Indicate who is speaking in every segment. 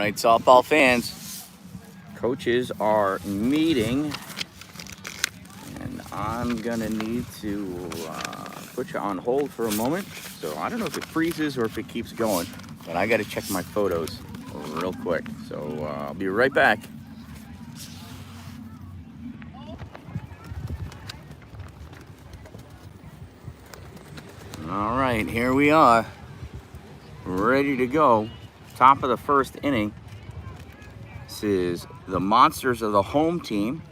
Speaker 1: right, softball fans, coaches are meeting, and I'm gonna need to put you on hold for a moment. So I don't know if it freezes or if it keeps going, but I gotta check my photos real quick. So I'll be right back. All right, here we are, ready to go. Top of the first inning. This is the Monsters of the home team.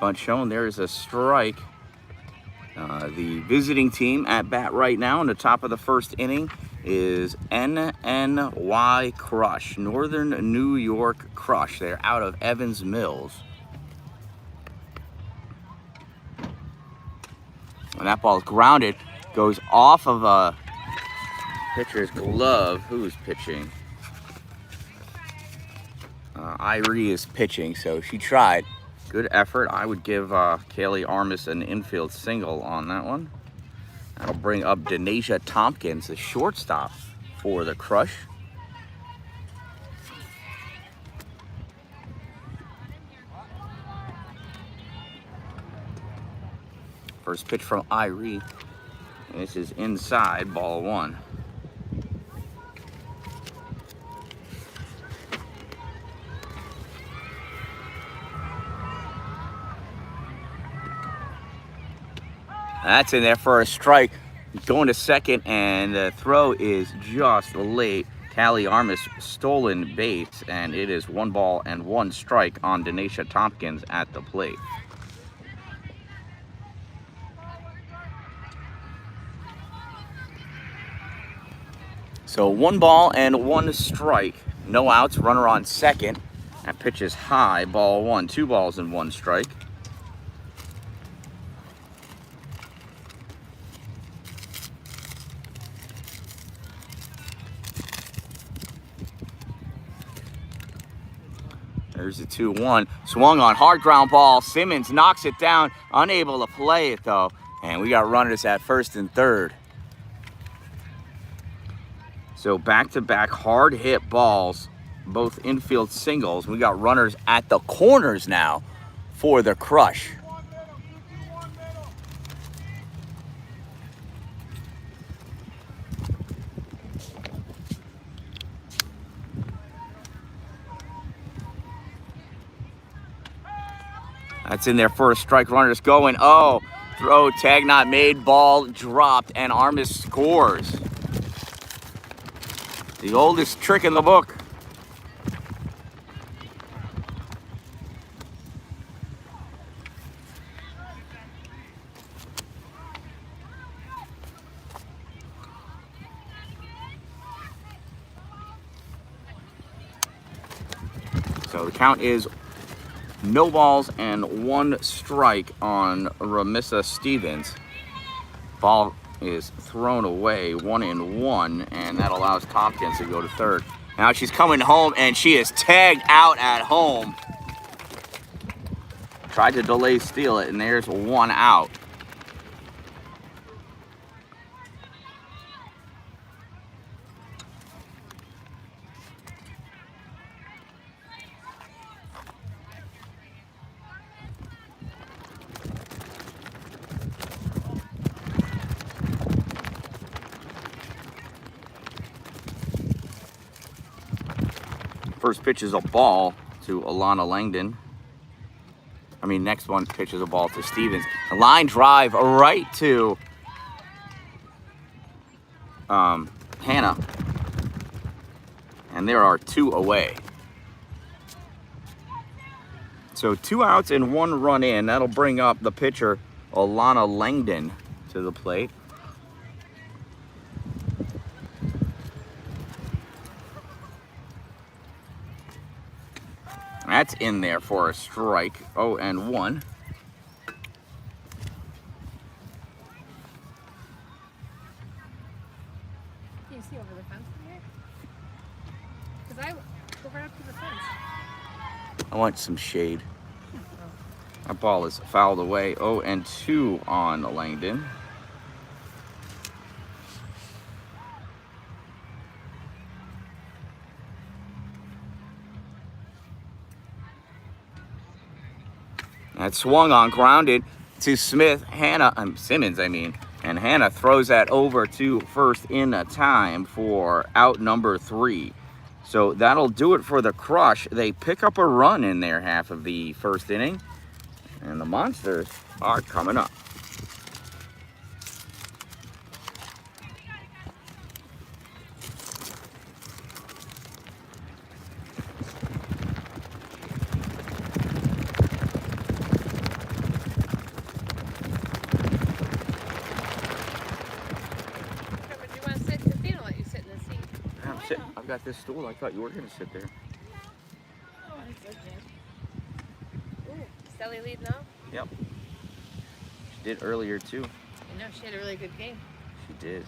Speaker 1: But shown there is a strike. The visiting team at bat right now in the top of the first inning is NNY Crush, Northern New York Crush. They're out of Evans Mills. And that ball is grounded, goes off of a pitcher's glove. Who's pitching? Irie is pitching, so she tried. Good effort. I would give Kaylee Armis an infield single on that one. That'll bring up Denasia Tompkins, the shortstop for the Crush. First pitch from Irie. This is inside, ball one. That's in there for a strike. Going to second, and the throw is just late. Callie Armis stolen base, and it is 1 ball and 1 strike on Denasia Tompkins at the plate. So 1 ball and 1 strike. No outs, runner on second. That pitch is high, ball 1. 2 balls and 1 strike. There's the 2-1. Swung on, hard ground ball. Simmons knocks it down, unable to play it though. And we got runners at first and third. So back-to-back hard hit balls, both infield singles. We got runners at the corners now for the Crush. That's in there for a strike. Runners going. Oh, throw, tag not made, ball dropped, and Armis scores. The oldest trick in the book. So the count is no balls and 1 strike on Ramissa Stevens. Ball is thrown away, 1-1, and that allows Tompkins to go to third. Now she's coming home, and she is tagged out at home. Tried to delay steal it, and there's 1 out. First pitch is a ball to Alana Langdon. Next one pitch is a ball to Stevens. A line drive right to Hannah. And there are 2 away. So 2 outs and 1 run in. That'll bring up the pitcher, Alana Langdon, to the plate. That's in there for a strike. 0-1.
Speaker 2: Can you see over the fence from here? Because I go right up to the fence.
Speaker 1: I want some shade. That ball is fouled away. 0-2 on Langdon. That swung on, grounded to Smith, Simmons, and Hannah throws that over to first in time for out number 3. So that'll do it for the Crush. They pick up a run in their half of the first inning, and the Monsters are coming up. I've got this stool. I thought you were going to sit there.
Speaker 2: Oh, I'm so good. Ooh, Sally leading off?
Speaker 1: Yep. She did earlier, too.
Speaker 2: I know, she had a really good game.
Speaker 1: She did.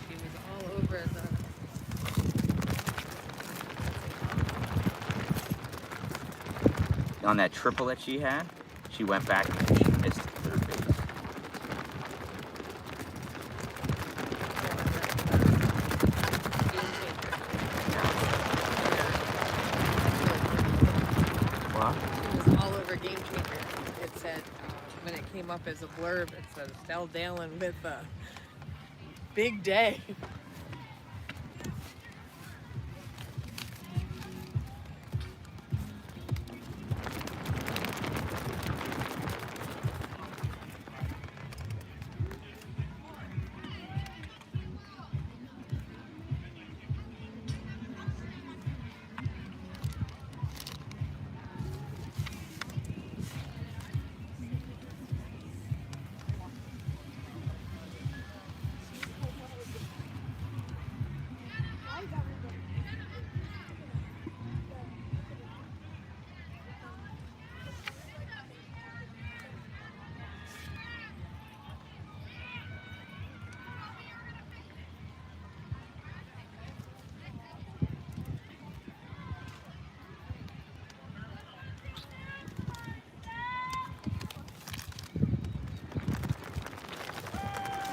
Speaker 2: She was all over
Speaker 1: on that triple that she had, she went back and she missed third base.
Speaker 2: When it came up as a blurb, it says Dan-Dalin with a big day.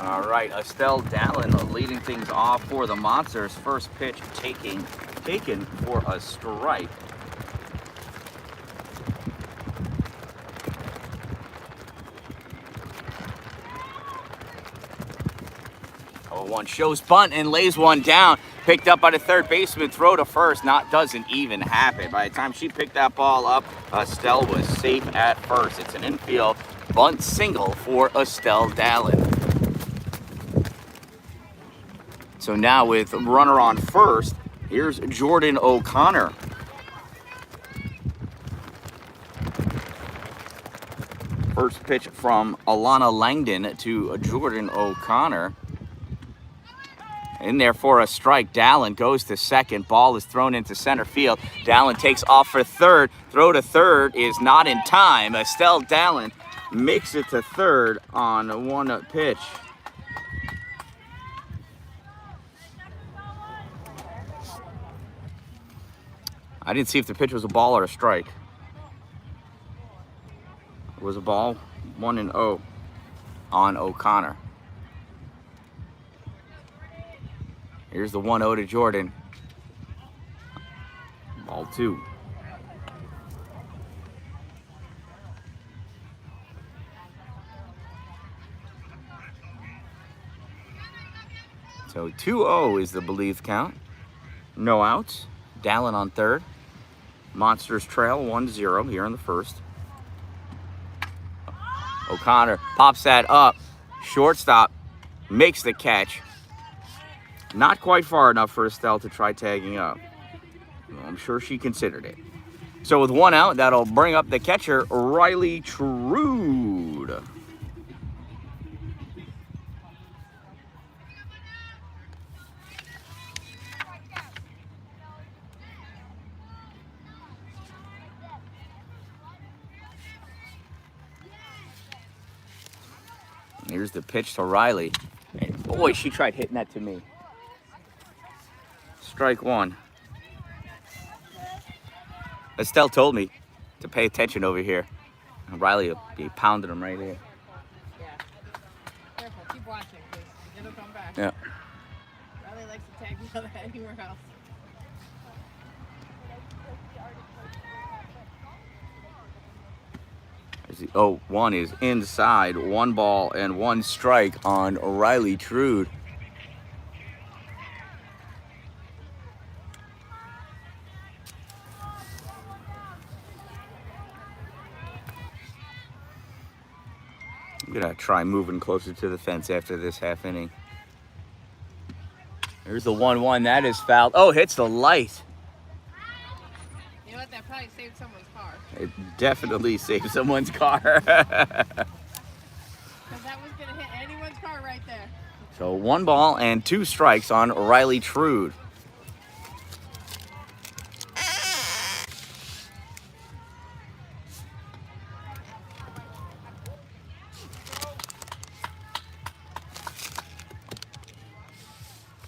Speaker 1: All right, Dan-Dalin leading things off for the Monsters. First pitch taken for a strike. One shows bunt and lays one down. Picked up by the third baseman. Throw to first. Doesn't even happen. By the time she picked that ball up, Estelle was safe at first. It's an infield bunt single for Dan-Dalin. So now with runner on first, here's Jordan O'Connor. First pitch from Alana Langdon to Jordan O'Connor. In there for a strike. Dalin goes to second. Ball is thrown into center field. Dalin takes off for third. Throw to third is not in time. Dan-Dalin makes it to third on one pitch. I didn't see if the pitch was a ball or a strike. It was a ball, 1-0 on O'Connor. Here's the 1-0 to Jordan. Ball 2. So 2-0 is the believed count. No outs. Dalin on third. Monsters trail 1-0 here in the first. O'Connor pops that up. Shortstop makes the catch. Not quite far enough for Estelle to try tagging up. Well, I'm sure she considered it. So with one out, that'll bring up the catcher, Riley Trude. Here's the pitch to Riley. And boy, she tried hitting that to me. Strike one. Estelle told me to pay attention over here. And Riley will be pounding him right here.
Speaker 2: Yeah. Careful, keep watching, because it'll come back.
Speaker 1: Yeah.
Speaker 2: Riley likes to tag each other anywhere else.
Speaker 1: The 0-1 is inside. 1 ball and 1 strike on Riley Trude. I'm gonna try moving closer to the fence after this half inning. There's the 1-1. That is fouled. Oh, hits the light.
Speaker 2: You know what? That probably saved someone's car.
Speaker 1: It definitely saved someone's car.
Speaker 2: Because that was going to hit anyone's car right there.
Speaker 1: So 1 ball and 2 strikes on Riley Trude.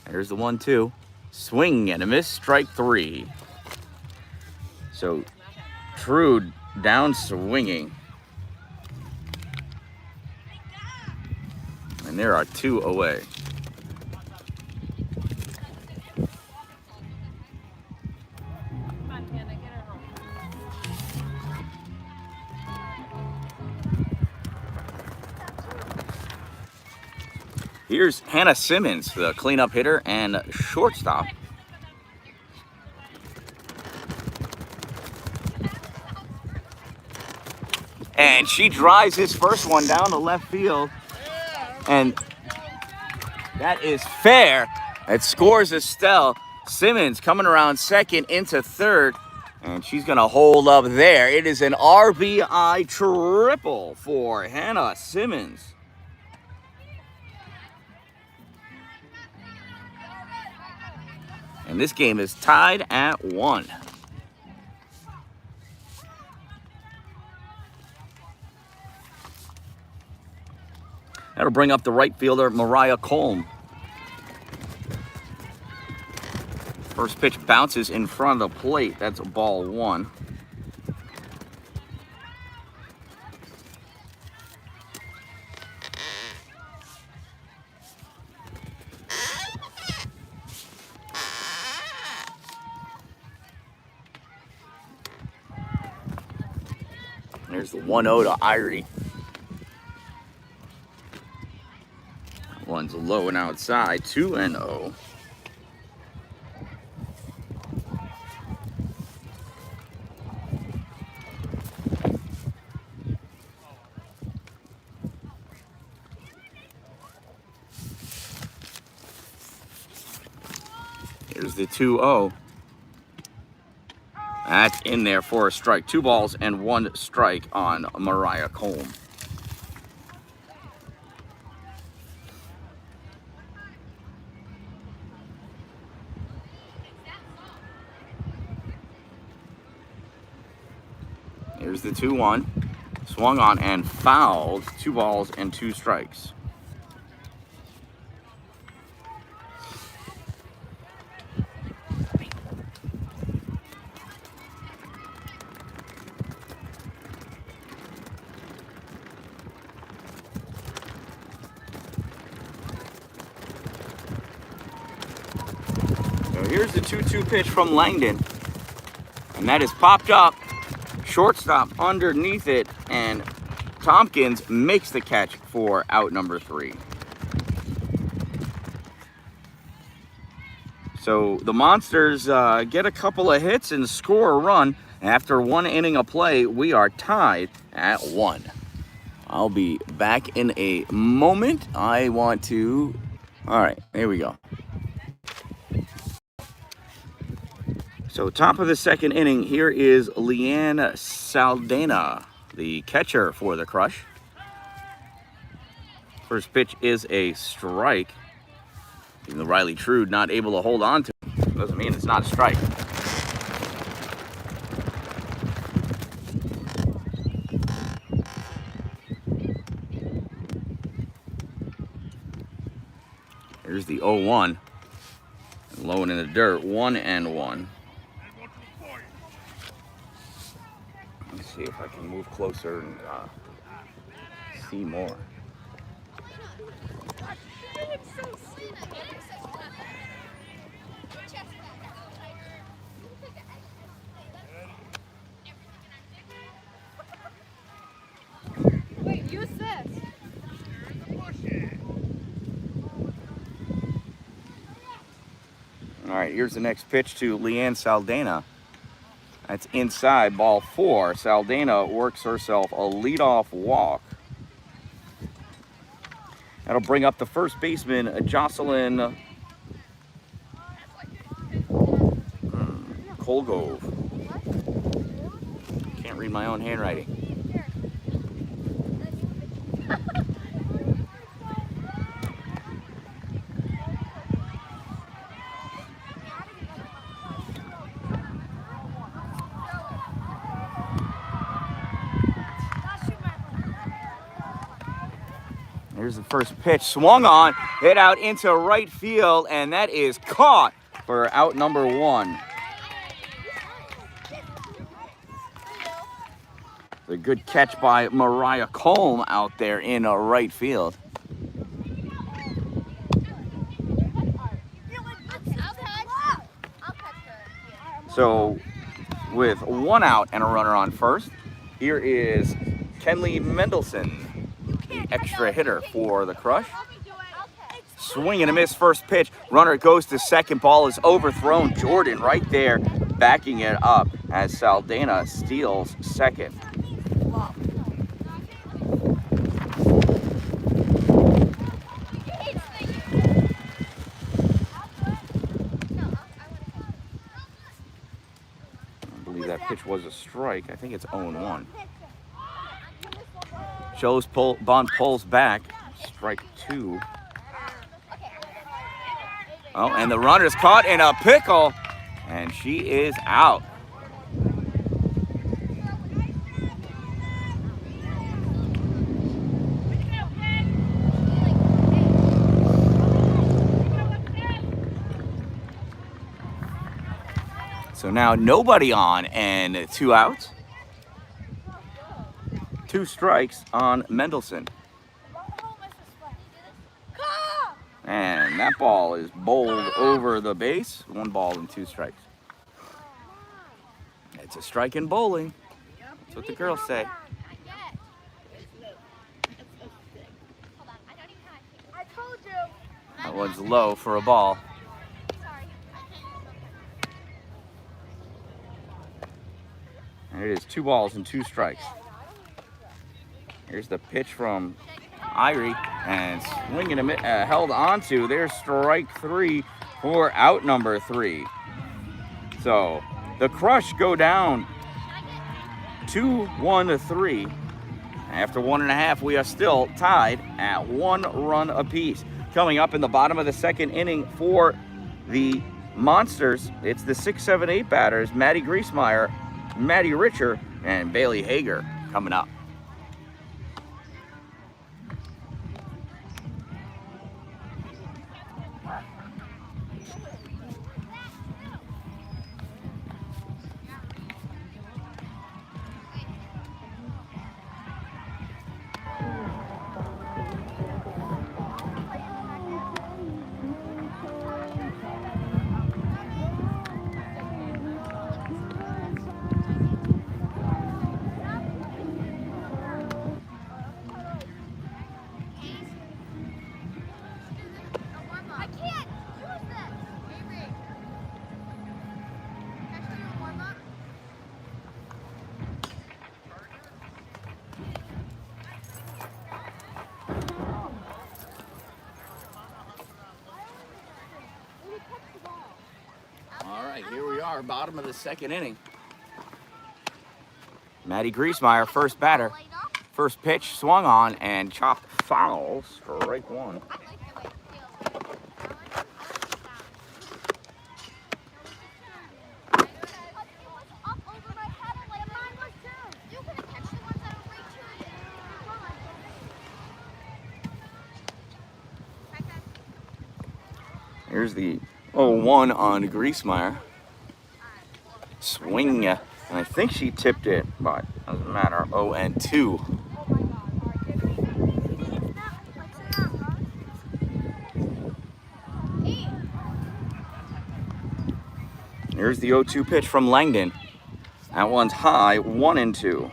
Speaker 1: There's the 1-2. Swing and a miss, strike 3. So Trude down swinging. And there are 2 away.
Speaker 2: Come on, Hannah, get her home.
Speaker 1: Here's Hannah Simmons, the cleanup hitter and shortstop. And she drives his first one down to left field. And that is fair. It scores Estelle. Simmons coming around second into third. And she's going to hold up there. It is an RBI triple for Hannah Simmons. And this game is tied at 1. That'll bring up the right fielder, Mariah Colm. First pitch bounces in front of the plate. That's ball 1. There's the 1-0 to Irie. One's low and outside, 2-0. Here's the 2-0. That's in there for a strike. 2 balls and 1 strike on Mariah Colm. Here's the 2-1. Swung on and fouled. 2 balls and 2 strikes. So here's the 2-2 pitch from Langdon. And that is popped up. Shortstop underneath it, and Tompkins makes the catch for out number 3. So the Monsters get a couple of hits and score a run. After 1 inning of play, we are tied at 1. I'll be back in a moment. I want to... All right, here we go. So top of the 2nd inning, here is Leanne Saldana, the catcher for the Crush. First pitch is a strike. Even though Riley Trude not able to hold on to it, doesn't mean it's not a strike. Here's the 0-1. Low and in the dirt, 1-1. Let's see if I can move closer and see more. right, here's the next pitch to Leanne Saldana. That's inside, ball 4. Saldana works herself a leadoff walk. That'll bring up the first baseman, Jocelyn Colgove. Can't read my own handwriting. Here's the first pitch, swung on, hit out into right field, and that is caught for out number 1. A good catch by Mariah Colm out there in right field. So with 1 out and a runner on first, here is Kenley Mendelson, the extra hitter for the Crush. Swing and a miss first pitch. Runner goes to second. Ball is overthrown. Jordan right there backing it up as Saldana steals second. I believe that pitch was a strike. I think it's 0-1. Joe's Bond pulls back. Strike 2. Oh, and the runner's caught in a pickle, and she is out. So now nobody on and 2 outs. 2 strikes on Mendelson. And that ball is bowled over the base. 1 ball and 2 strikes. It's a strike in bowling. That's what the girls say. That one's low for a ball. And it is 2 balls and 2 strikes. Here's the pitch from Irie, and swinging held onto. There's strike 3 for out number 3. So the Crush go down 2-1-3. After 1.5, we are still tied at 1 run apiece. Coming up in the bottom of the 2nd inning for the Monsters, it's the 6, 7, 8 batters, Maddie Griesmeyer, Maddie Richer, and Bailey Hager coming up. All right, here we are, bottom of the 2nd inning. Maddie Griesmeyer, first batter. First pitch, swung on and chopped foul, strike 1. Here's the 0-1 on Griesmeyer. Swing, and I think she tipped it, but doesn't matter. 0-2. Here's the 0-2 pitch from Langdon. That one's high, 1-2.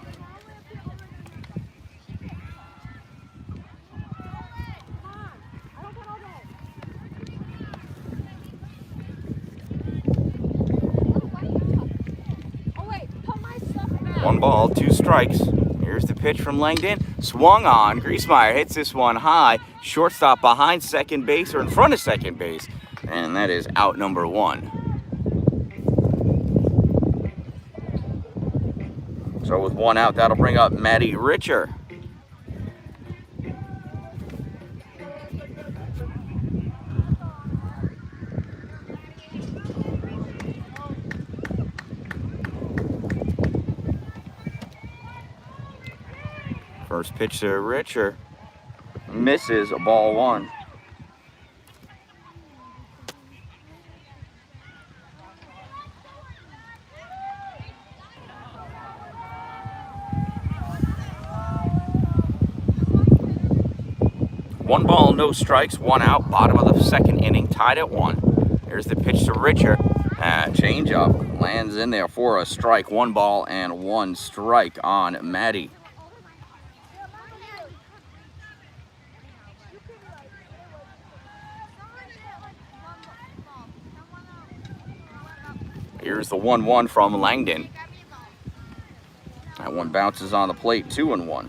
Speaker 1: 1 ball, 2 strikes. Here's the pitch from Langdon. Swung on. Griesmeyer hits this one high. Shortstop behind second base or in front of second base. And that is out number 1. So with 1 out, that'll bring up Maddie Richer. First pitch to Richer. Misses, a ball 1. One ball, no strikes, 1 out. Bottom of the second inning, tied at 1. Here's the pitch to Richer. Change up, lands in there for a strike. 1 ball and 1 strike on Maddie. Here's the 1-1 from Langdon. That one bounces on the plate, 2-1.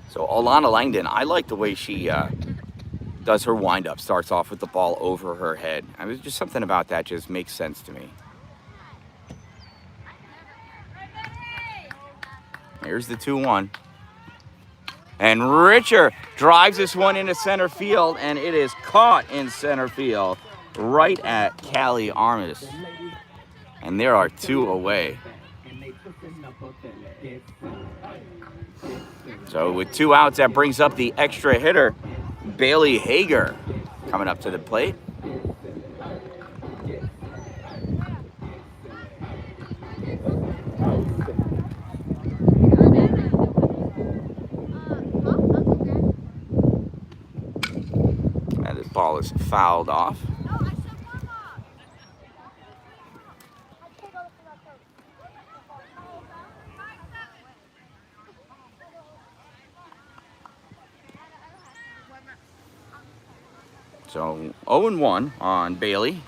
Speaker 1: So Alana Langdon, I like the way she does her windup. Starts off with the ball over her head. I mean, just something about that just makes sense to me. Here's the 2-1. And Richer drives this one into center field, and it is caught in center field right at Callie Armas. And there are 2 away. So with 2 outs, that brings up the extra hitter, Bailey Hager, coming up to the plate. And this ball is fouled off. So 0-1 on Bailey.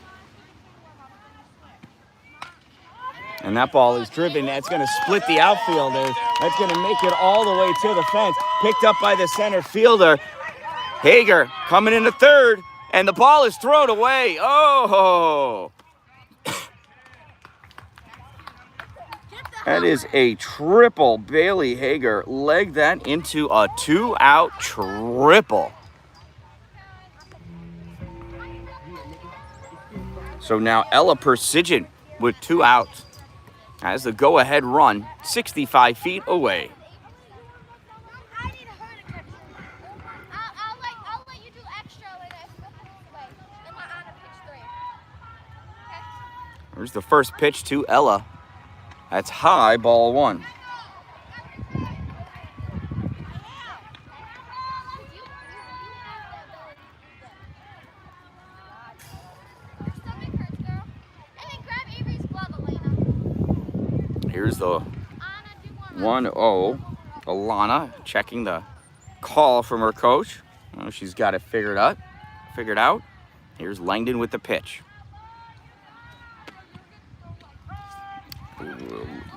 Speaker 1: And that ball is driven. That's going to split the outfielders. That's going to make it all the way to the fence. Picked up by the center fielder. Hager coming into third. And the ball is thrown away. Oh! That is a triple. Bailey Hager legged that into a 2-out triple. So now Ella Persigan with 2 outs has the go-ahead run 65 feet away.
Speaker 3: I'll let you do extra when I flip it away. Then we're on a pitch 3. Okay?
Speaker 1: Here's the first pitch to Ella. That's high, ball 1. Here's the 1-0. Alana checking the call from her coach. Oh, she's got it figured out. Here's Langdon with the pitch.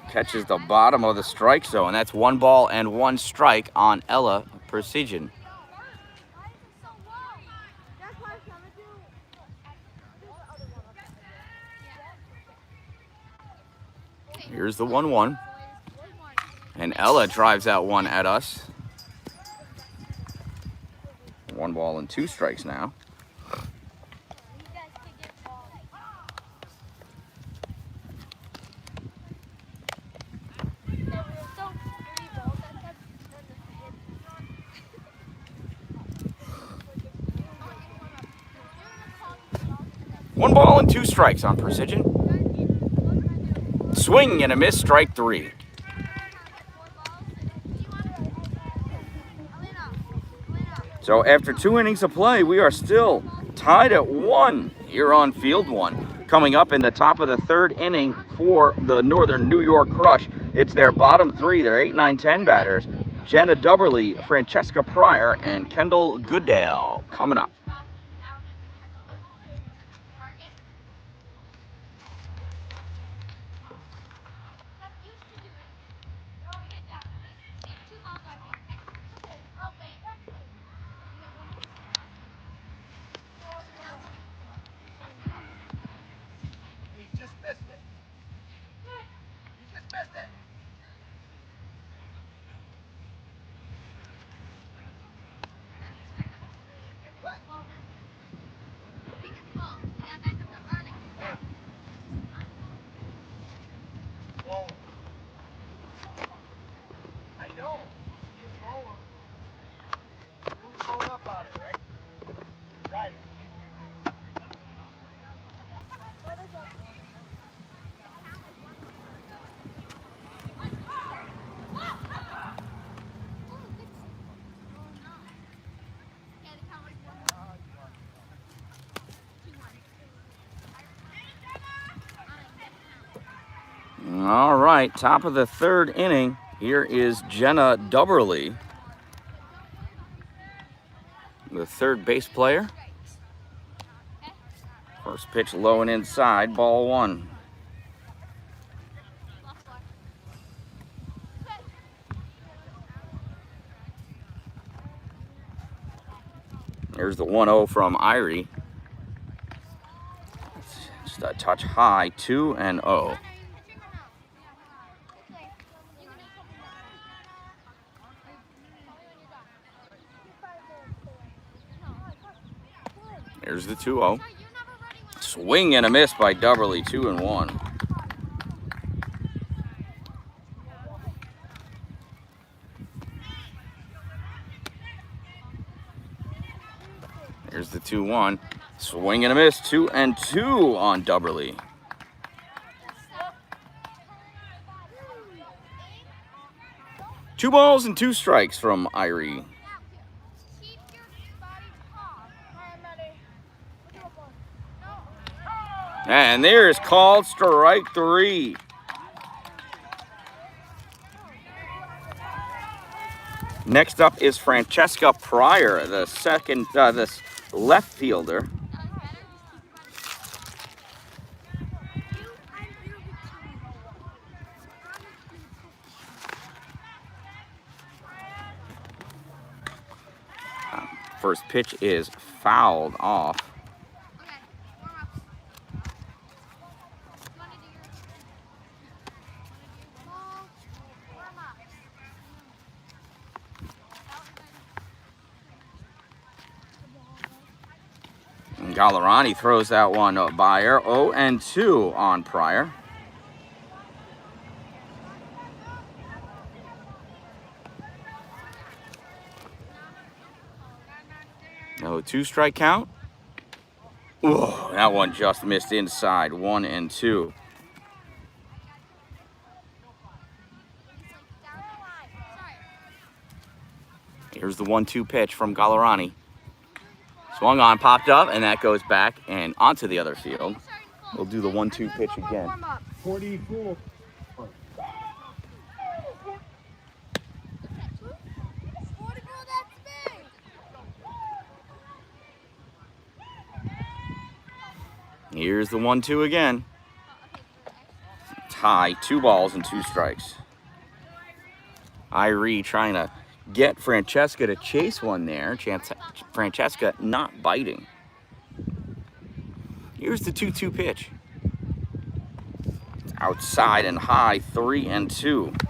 Speaker 1: Catches the bottom of the strike zone. And that's 1 ball and 1 strike on Ella Persigan. Here's the 1-1. And Ella drives out 1 at us. 1 ball and 2 strikes now. One ball and 2 strikes on Precision. Swing and a miss, strike 3. So after 2 innings of play, we are still tied at 1 here on Field 1. Coming up in the top of the 3rd inning for the Northern New York Crush. It's their bottom 3, their 8, 9, 10 batters. Jenna Dubberly, Francesca Pryor, and Kendall Goodale coming up. All right, top of the third inning. Here is Jenna Dubberly, the third base player. First pitch low and inside, ball one. There's the 1-0 from Irie. Just a touch high, 2-0. There's the 2-0. Swing and a miss by Dubberly, 2-1. There's the 2-1. Swing and a miss, 2-2 on Dubberly. Two balls and two strikes from Irie. And there's called strike three. Next up is Francesca Pryor, the second, this left fielder. First pitch is fouled off. And Gallerani throws that one by her. 0-2 on Pryor. No 2-strike count. Ooh, that one just missed inside. 1-2. Here's the 1-2 pitch from Gallerani. Swung on, popped up, and that goes back and onto the other field. We'll do the 1-2 pitch again.
Speaker 4: 44.
Speaker 1: Here's the 1-2 again. Tie, 2 balls and 2 strikes. Irie trying to get Francesca to chase one there. Francesca not biting. Here's the 2-2 pitch. Outside and high, 3-2.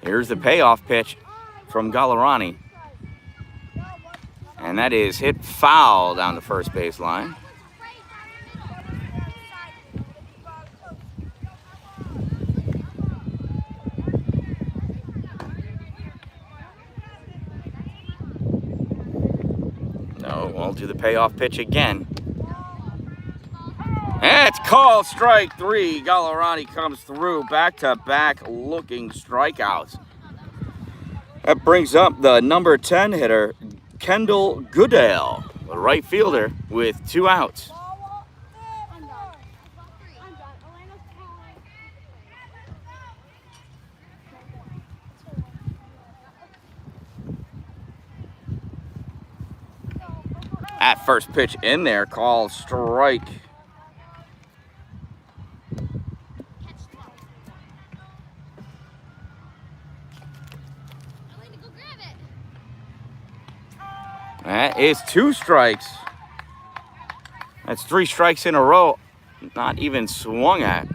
Speaker 1: Here's the payoff pitch from Gallerani. And that is hit foul down the first baseline. No, we'll do the payoff pitch again. And it's called strike 3. Gallerani comes through back-to-back looking strikeouts. That brings up the number 10 hitter, Kendall Goodale, the right fielder, with 2 outs. At first pitch in there, called strike. That is 2 strikes. That's 3 strikes in a row. Not even swung at.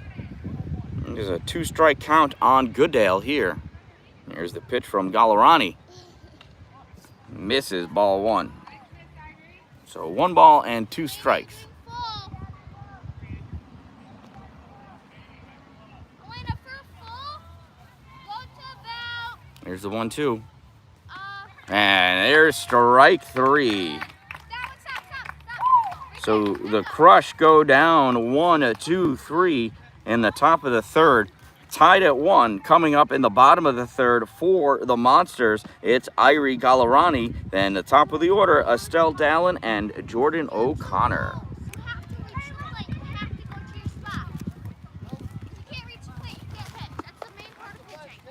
Speaker 1: There's a 2-strike count on Goodale here. Here's the pitch from Gallerani. Misses, ball 1. So 1 ball and 2 strikes. There's the 1-2. And there's strike 3. So the Crush go down 1, 2, 3 in the top of the third. tied at 1. Coming up in the bottom of the third for the Monsters, it's Irie Gallerani. Then the top of the order, Estelle Dallin and Jordan O'Connor.
Speaker 3: You have to reach the plate. You have to go to your spot. If you can't reach the plate, you can't pitch. That's the main part of pitching.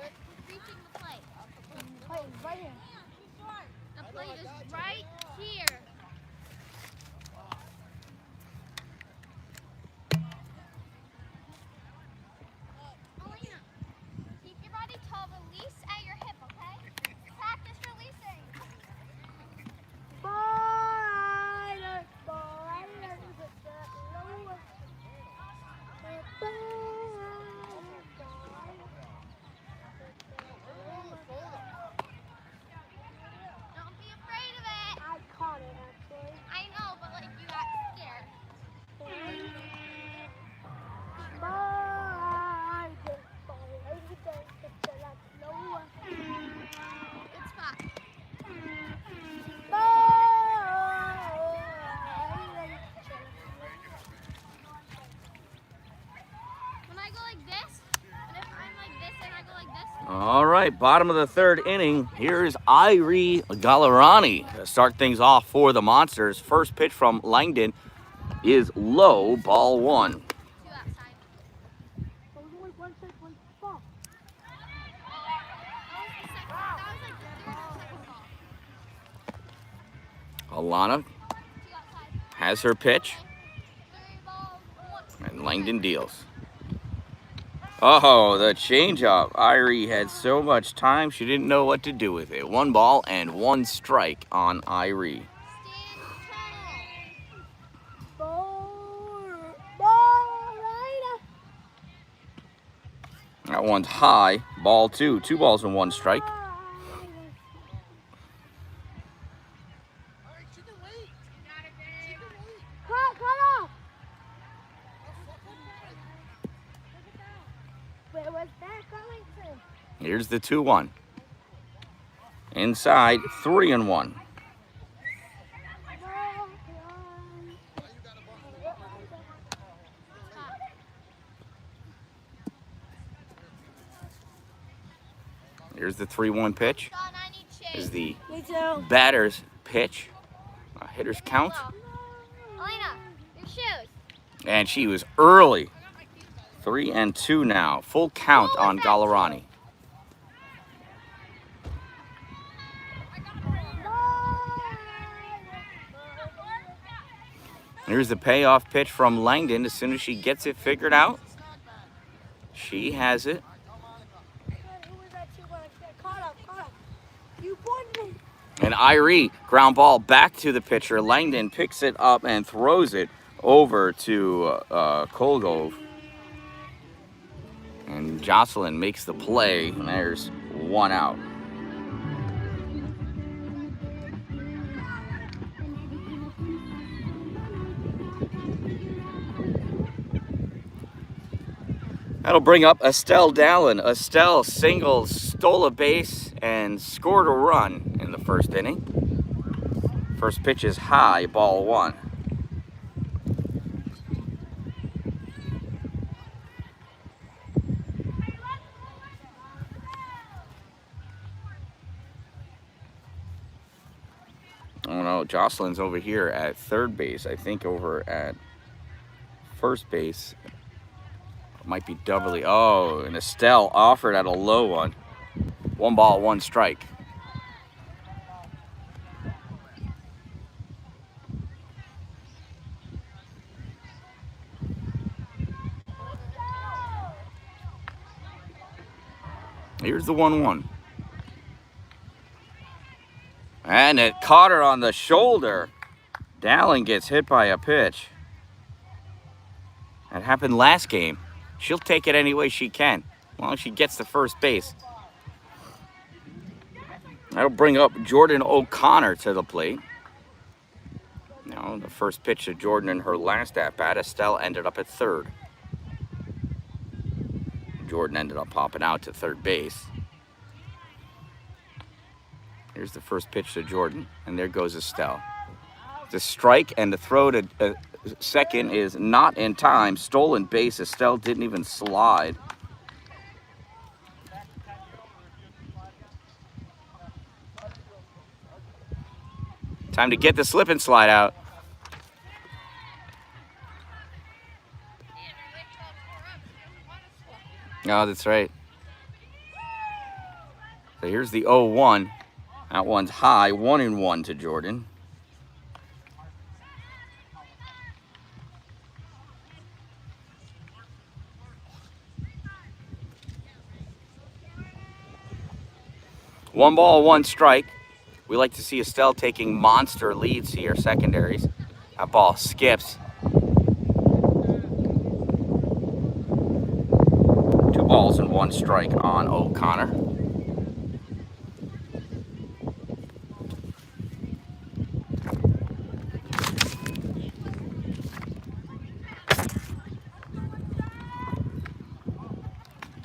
Speaker 3: Reaching the plate. The plate is right here. The plate is right here. Elena, keep your body tall. Release at your hip, okay? Practice releasing. Don't be afraid of it.
Speaker 4: I caught it actually.
Speaker 3: I know, but like you got scared. Good spot. When I go like this, and if I'm like this and I go like this,
Speaker 1: All right, bottom of the third inning. Here's Irie Gallerani to start things off for the Monsters. First pitch from Langdon is low, ball 1.
Speaker 3: two outside.
Speaker 4: There's only one shot, one ball.
Speaker 3: That was like the third or second ball.
Speaker 1: Alana
Speaker 3: Two outside.
Speaker 1: has her pitch,
Speaker 3: 3 balls, 1.
Speaker 1: and Langdon deals. Oh, the changeup. Irie had so much time, she didn't know what to do with it. 1 ball and 1 strike on Irie.
Speaker 3: Stand tall.
Speaker 4: Ball right.
Speaker 1: That one's high, ball 2. 2 balls and 1 strike.
Speaker 4: Cut off. Where was that going to?
Speaker 1: Here's the 2-1. Inside, 3-1. Here's the 3-1 pitch.
Speaker 3: Sean, I need shade.
Speaker 1: Is the
Speaker 4: Me too.
Speaker 1: batter's pitch. Hitter's count.
Speaker 3: Elena, your shoes.
Speaker 1: And she was early. 3-2 now. Full count on Gallerani. Here's the payoff pitch from Langdon. As soon as she gets it figured out, she has it.
Speaker 4: Who was that? Caught up. You pointed.
Speaker 1: And Irie, ground ball back to the pitcher. Langdon picks it up and throws it over to Colgove. And Jocelyn makes the play, and there's 1 out. That'll bring up Estelle Dallin. Estelle singles, stole a base, and scored a run in the first inning. First pitch is high, ball 1. Oh no, Jocelyn's over here at third base. I think over at first base. Might be doubly. Oh, and Estelle offered at a low one. 1 ball, 1 strike. Here's the 1-1. And it caught her on the shoulder. Dallin gets hit by a pitch. That happened last game. She'll take it any way she can, as long as she gets to first base. That'll bring up Jordan O'Connor to the plate. Now, the first pitch to Jordan in her last at-bat, Estelle ended up at third. Jordan ended up popping out to third base. Here's the first pitch to Jordan, and there goes Estelle. The strike and the throw to second is not in time. Stolen base. Estelle didn't even slide. Time to get the slip and slide out. Oh, that's right. So here's the 0-1. That one's high, 1-1 to Jordan. One ball, one strike. We like to see Estelle taking monster leads here, secondaries. That ball skips. 2 balls and 1 strike on O'Connor.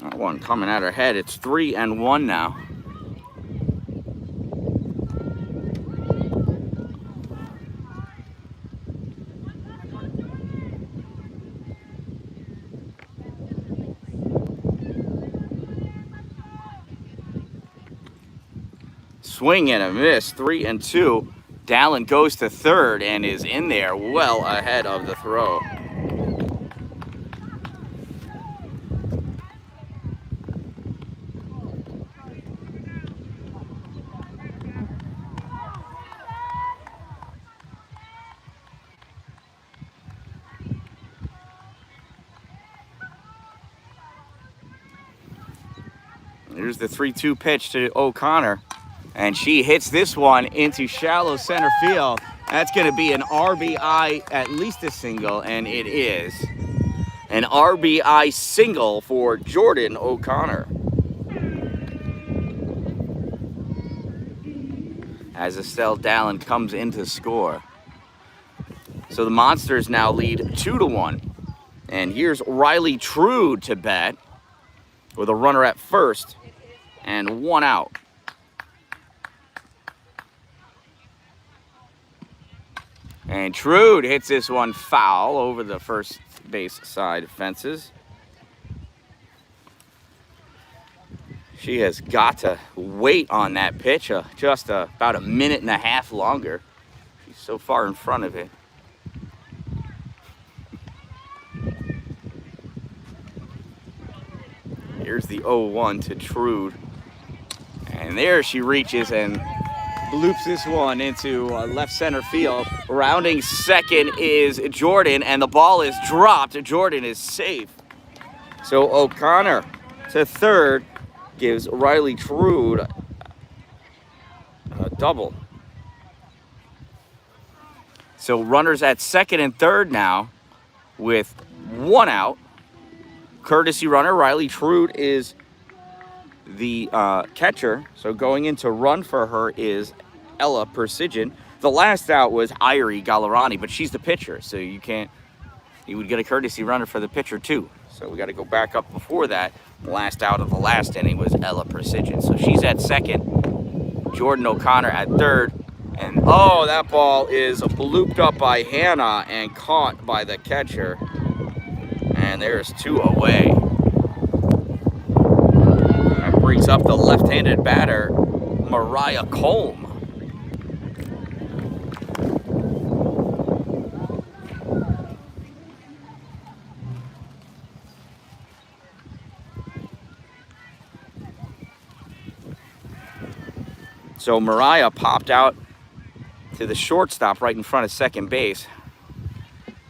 Speaker 1: That one coming at her head. It's 3-1 now. Swing and a miss, 3-2. Dan-Dalin goes to third and is in there well ahead of the throw. Here's the 3-2 pitch to O'Connor. And she hits this one into shallow center field. That's going to be an RBI, at least a single, and it is. An RBI single for Jordan O'Connor. As Estelle Dan-Dalin comes in to score. So the Monsters now lead 2-1. And here's Riley Trude to bat with a runner at first and 1 out. And Trude hits this one foul over the first base side fences. She has got to wait on that pitch just about a minute and a half longer. She's so far in front of it. Here's the 0-1 to Trude. And there she reaches and bloops this one into left center field. Rounding second is Jordan, and the ball is dropped. Jordan is safe. So O'Connor to third gives Riley Trude a double. So runners at second and third now with 1 out. Courtesy runner, Riley Trude is the catcher. So going in to run for her is Ella Persigan. The last out was Irie Gallerani, but she's the pitcher, so you would get a courtesy runner for the pitcher too. So we got to go back up before that. The last out of the last inning was Ella Persigan. So she's at second, Jordan O'Connor at third, and oh, that ball is blooped up by Hannah and caught by the catcher. And there's 2 away. That brings up the left-handed batter, Mariah Colm. So Mariah popped out to the shortstop right in front of second base.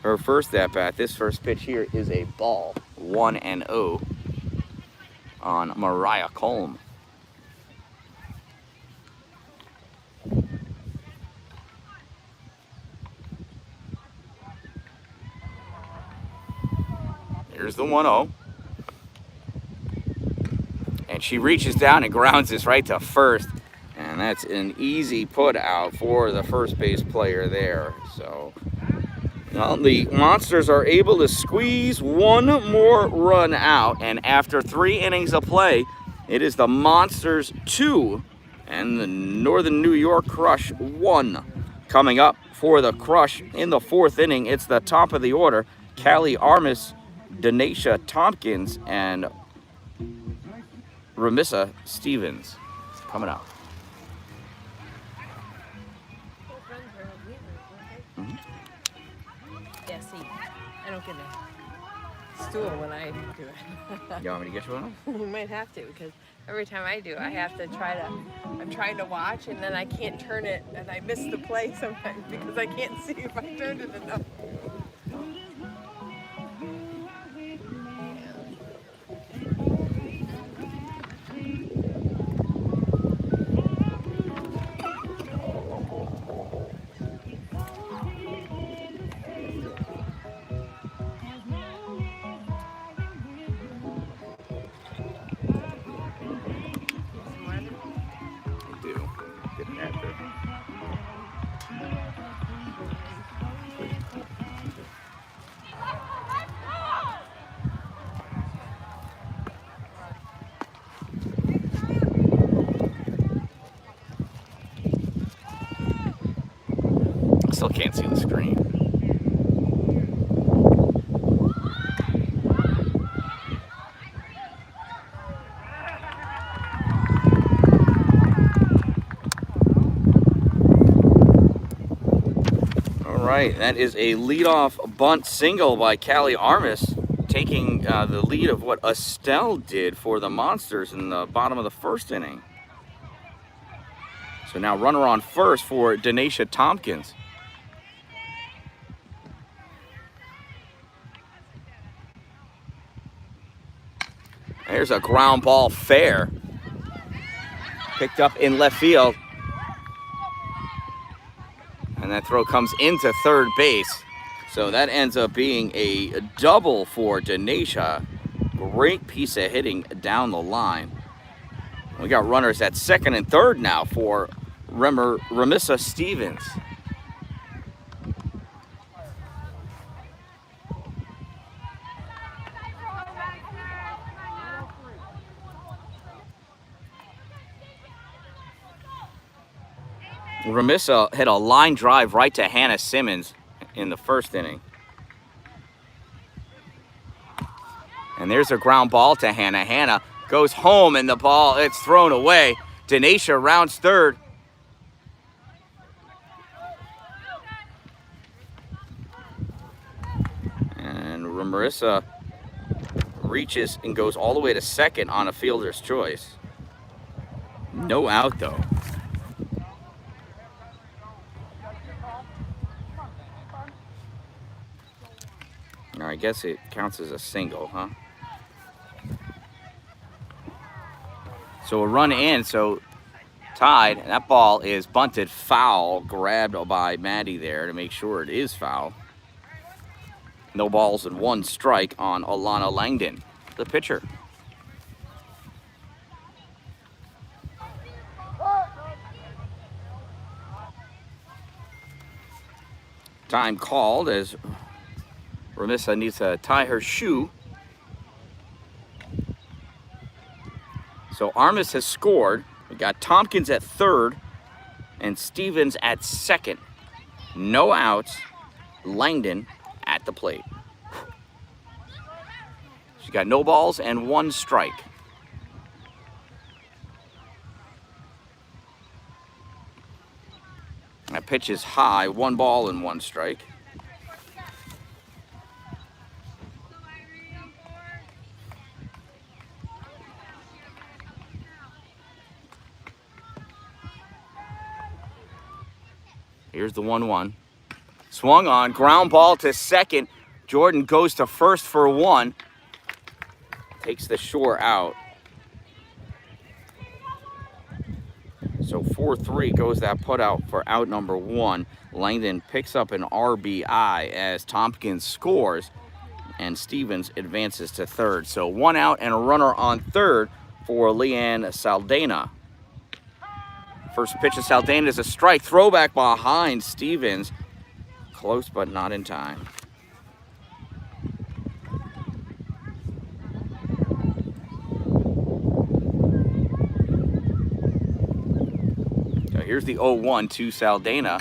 Speaker 1: Her first at-bat, this first pitch here is a ball. 1-0 on Mariah Colm. Here's the 1-0. And she reaches down and grounds this right to first. And that's an easy put out for the first base player there. So well, the Monsters are able to squeeze 1 more run out. And after 3 innings of play, it is the Monsters 2 and the Northern New York Crush 1. Coming up for the Crush in the 4th inning, it's the top of the order. Callie Armis, Denacia Tompkins, and Ramissa Stevens coming up.
Speaker 5: don't get a stool when I do it.
Speaker 1: You want me to get you one?
Speaker 5: You might have to, because every time I do, I have to I'm trying to watch, and then I can't turn it, and I miss the play sometimes because I can't see if I turned it enough.
Speaker 1: Still can't see the screen. All right, that is a leadoff bunt single by Callie Armis, taking the lead of what Estelle did for the Monsters in the bottom of the first inning. So now runner on first for Denisha Tompkins. There's a ground ball fair. Picked up in left field. And that throw comes into third base. So that ends up being a double for Denisha. Great piece of hitting down the line. We got runners at second and third now for Remissa Stevens. Remissa hit a line drive right to Hannah Simmons in the first inning. And there's a ground ball to Hannah. Hannah goes home and the ball, it's thrown away. Denisha rounds third. And Marissa reaches and goes all the way to second on a fielder's choice. No out though. I guess it counts as a single, huh? So a run in, so tied, and that ball is bunted foul, grabbed by Maddie there to make sure it is foul. No balls and one strike on Alana Langdon, the pitcher. Time called as Remissa needs to tie her shoe. So Armis has scored. We got Tompkins at third and Stevens at second. No outs. Langdon at the plate. She got no balls and one strike. That pitch is high, 1 ball and 1 strike. Here's the 1-1. Swung on, ground ball to second. Jordan goes to first for 1. Takes the shore out. So 4-3 goes that put out for out number 1. Langdon picks up an RBI as Tompkins scores and Stevens advances to third. So 1 out and a runner on third for Leanne Saldana. First pitch of Saldana is a strike. Throwback behind Stevens. Close but not in time. So here's the 0-1 to Saldana.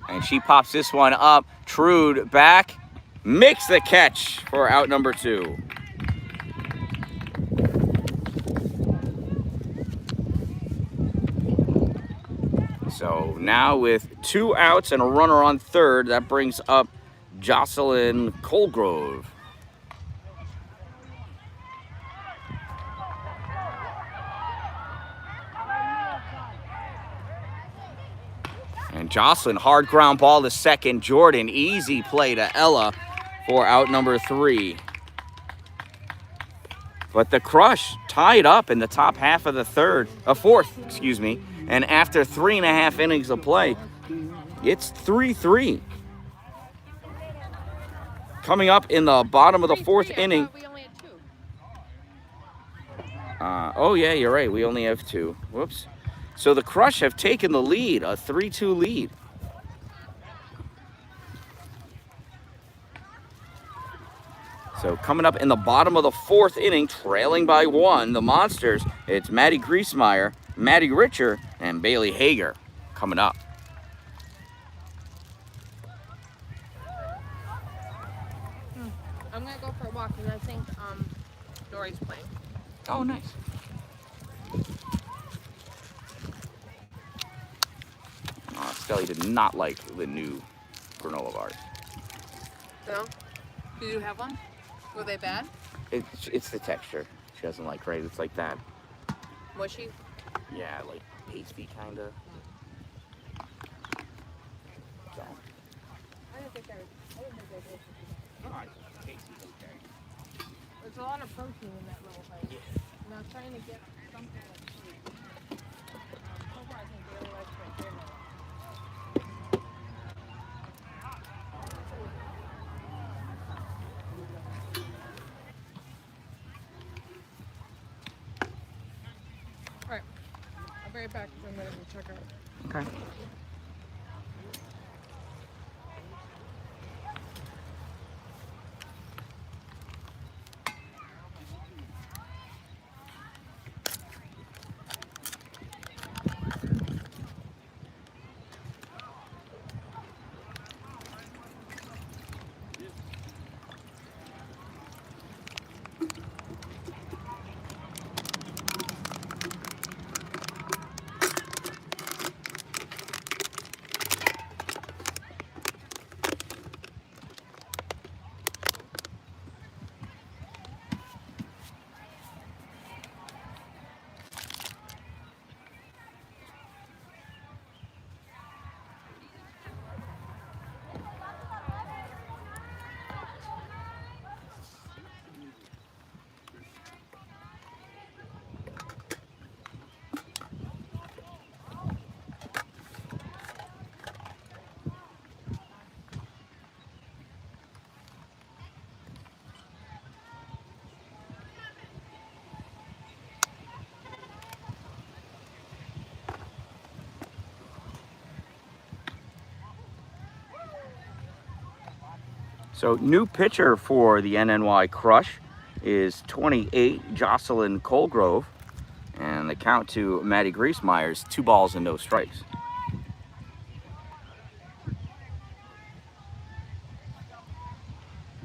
Speaker 1: And she pops this one up. Trude back. Makes the catch for out number 2. So now with 2 outs and a runner on third, that brings up Jocelyn Colgrove. And Jocelyn, hard ground ball to second. Jordan, easy play to Ella for out number 3. But the Crush tied up in the top half of the fourth, excuse me. And after 3.5 innings of play, it's 3-3. Coming up in the bottom of the 4th inning.
Speaker 2: We only had 2.
Speaker 1: Oh yeah, you're right. We only have 2. Whoops. So the Crush have taken the lead, a 3-2 lead. So coming up in the bottom of the 4th inning, trailing by 1, the Monsters, it's Maddie Griesmeyer, Maddie Richer, and Bailey Hager coming up.
Speaker 2: I'm going to go for a walk because I think Dory's playing.
Speaker 1: Oh, nice. Scully did not like the new granola bars.
Speaker 2: No? Did you have one? Were they bad?
Speaker 1: It's the texture. She doesn't like, right? It's like that.
Speaker 2: Mushy?
Speaker 1: Yeah, like pasty kind of. So.
Speaker 2: I didn't think they were.
Speaker 1: Oh, tasty's okay.
Speaker 2: There's a lot of protein in that little thing.
Speaker 1: Yeah.
Speaker 2: And I was trying to get something like sweet. So far, I think Bailey likes my granola. Alright. I'll be right back for a minute and check out.
Speaker 1: Okay. So new pitcher for the NNY Crush is 28, Jocelyn Colgrove. And the count to Maddie Griesmeyer's 2 balls and no strikes.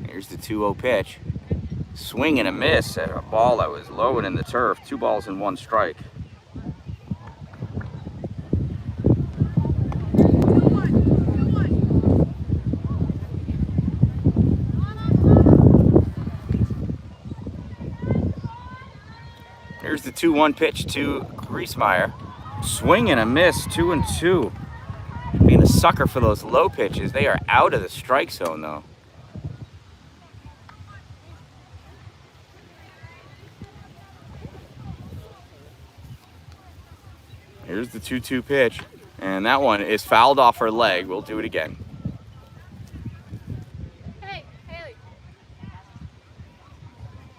Speaker 1: Here's the 2-0 pitch. Swing and a miss at a ball that was low and in the turf. 2 balls and 1 strike. Here's the 2-1 pitch to Griesmeyer. Swing and a miss, 2-2. Being a sucker for those low pitches. They are out of the strike zone though. Here's the 2-2 pitch. And that one is fouled off her leg. We'll do it again.
Speaker 2: Hey, Haley.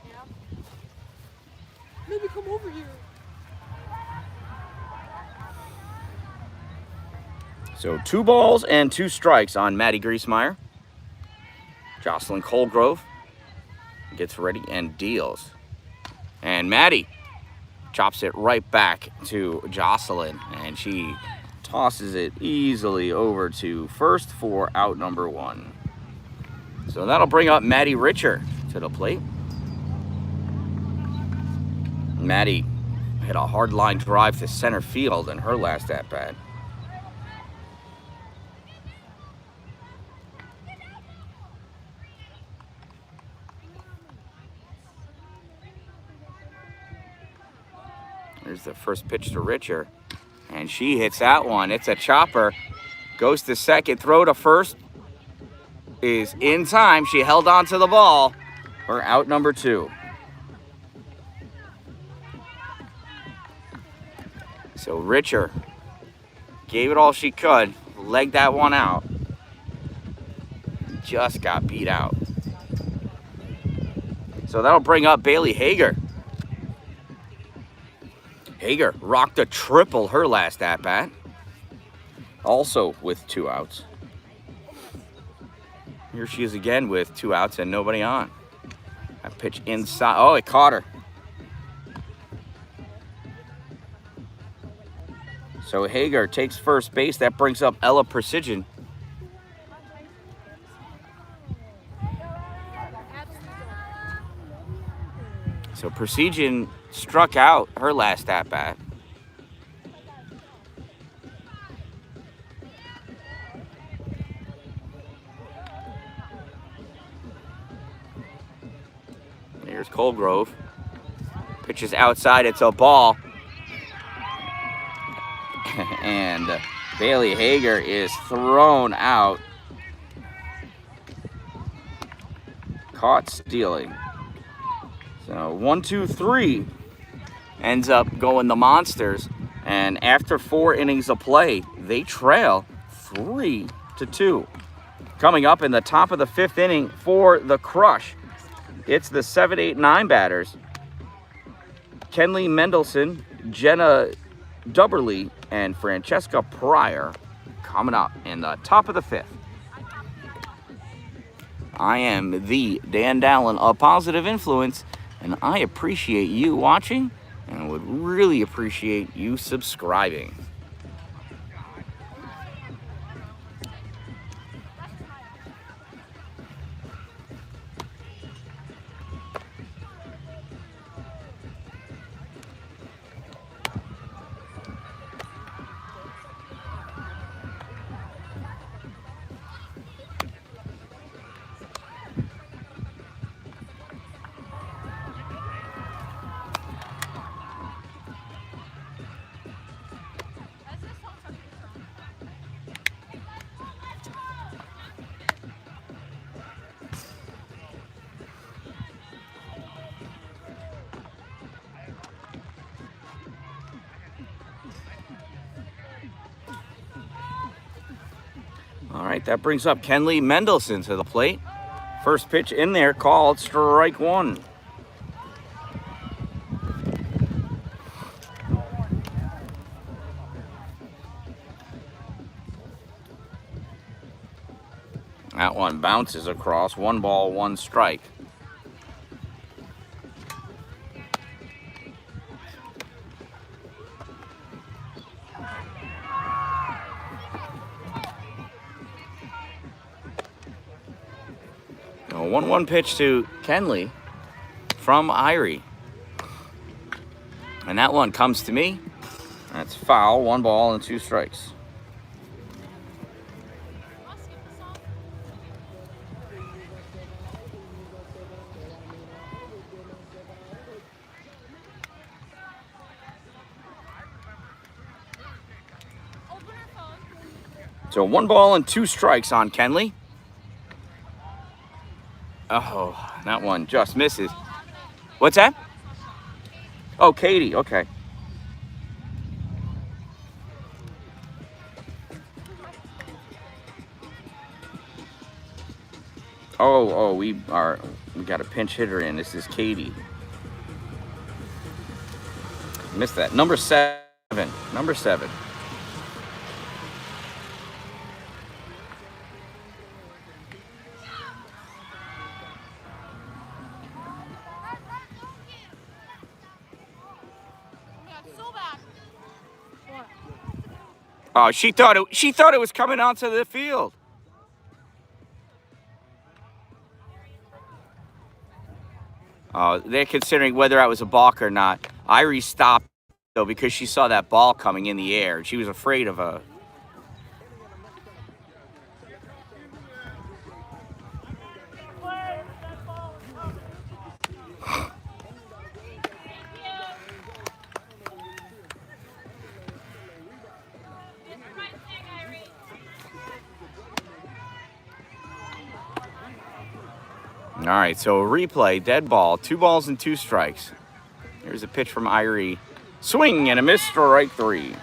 Speaker 2: Yeah? Maybe come over here.
Speaker 1: So 2 balls and 2 strikes on Maddie Griesmeyer. Jocelyn Colgrove gets ready and deals. And Maddie chops it right back to Jocelyn, and she tosses it easily over to first for out number 1. So that'll bring up Maddie Richer to the plate. Maddie hit a hard line drive to center field in her last at-bat. There's the first pitch to Richer. And she hits that one. It's a chopper. Goes to second. Throw to first. Is in time. She held on to the ball for out number 2. So Richer gave it all she could. Legged that one out. Just got beat out. So that'll bring up Bailey Hager. Hager rocked a triple her last at-bat. Also with 2 outs. Here she is again with 2 outs and nobody on. That pitch inside. Oh, it caught her. So Hager takes first base. That brings up Ella Precision. So Precision struck out her last at-bat. Here's Colgrove. Pitches outside. It's a ball. And Bailey Hager is thrown out. Caught stealing. So 1, 2, 3 ends up going the Monsters. And after 4 innings of play, they trail 3-2. Coming up in the top of the 5th inning for the Crush, it's the 7, 8, 9 batters. Kenley Mendelson, Jenna Dubberly, and Francesca Pryor coming up in the top of the 5th. I am the Dan-Dalin of Positive Influence, and I appreciate you watching and would really appreciate you subscribing. All right, that brings up Kenley Mendelson to the plate. First pitch in there, called strike 1. That one bounces across. 1 ball, 1 strike. A 1-1 pitch to Kenley from Irie. And that one comes to me. That's foul. 1 ball and 2 strikes. So 1 ball and 2 strikes on Kenley. Oh, that one just misses. What's that? Oh, Katie, okay. We got a pinch hitter in. This is Katie. Missed that. Number 7. Number 7. Oh, she thought it was coming onto the field. They're considering whether I was a balk or not. Irie stopped though because she saw that ball coming in the air. She was afraid of a. All right, so replay, dead ball, 2 balls and 2 strikes. Here's a pitch from Irie. Swing and a miss, strike 3.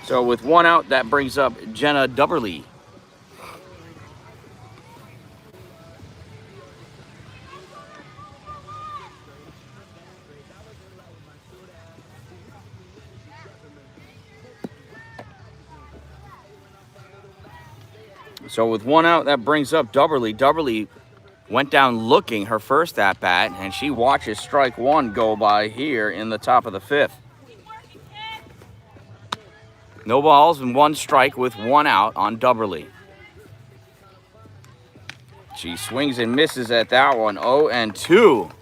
Speaker 1: So with 1 out, that brings up Jenna Dubberly. So with 1 out, that brings up Dubberly. Dubberly went down looking her first at-bat, and she watches strike 1 go by here in the top of the 5th. No balls and 1 strike with 1 out on Dubberly. She swings and misses at that one. 0-2.